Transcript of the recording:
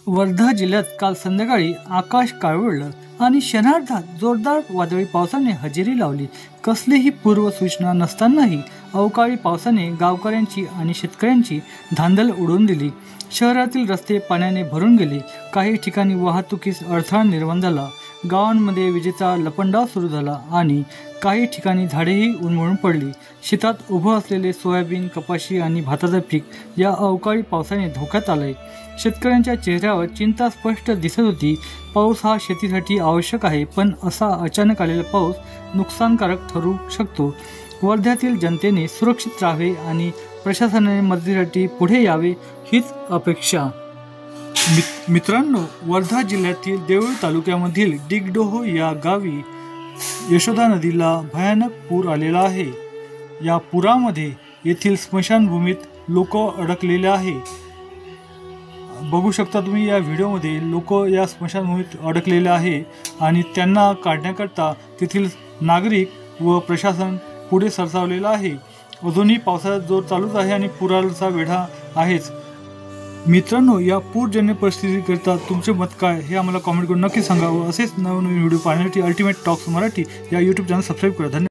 वर्धा जिल्ह्यात काल संध्याकाळी आकाश काळवळलं आणि क्षणार्धात जोरदार वादळी पावसाने हजेरी लावली। कसलीही पूर्वसूचना नसतानाही अवकाळी पावसाने गावकऱ्यांची आणि शेतकऱ्यांची धांदल उडवून दिली। शहरातील रस्ते पाण्याने भरून गेले, काही ठिकाणी वाहतुकीस अडथळा निर्माण झाला, गावांमध्ये विजेचा लपंडाव सुरू झाला आणि काही ठिकाणी झाडेही उन्मळून पडली। शेतात उभं असलेले सोयाबीन, कपाशी आणि भाताचं पीक या अवकाळी पावसाने धोक्यात आलंय। शेतकऱ्यांच्या चेहऱ्यावर चिंता स्पष्ट दिसत होती। पाऊस हा शेतीसाठी आवश्यक आहे, पण असा अचानक आलेला पाऊस नुकसानकारक ठरू शकतो। वर्ध्यातील जनतेने सुरक्षित राहावे आणि प्रशासनाने मदतीसाठी पुढे यावे हीच अपेक्षा। मित्रांनो, वर्धा जिल्ह्यातील देऊळ तालुक्यामधील डिगडोह या गावी यशोदा नदीला भयानक पूर आलेला आहे। या पुरामध्ये येथील स्मशानभूमीत लोक अडकलेले आहे। बघू शकता तुम्ही या व्हिडिओमध्ये लोक या स्मशानभूमीत अडकलेले आहे आणि त्यांना काढण्याकरता तेथील नागरिक व प्रशासन पुढे सरसावलेलं आहे। अजूनही पावसाचा जोर चालूच आहे आणि पुराचा वेढा आहेच। मित्रांनो, या पूरजन्य परिस्थितीकरिता तुमचे मत काय हे आम्हाला कमेंट करून नक्की सांगा व असेच नवनवीन व्हिडिओ पाहण्यासाठी अल्टिमेट टॉक्स मराठी या यूट्यूब चॅनल सबस्क्राईब करा। धन्यवाद।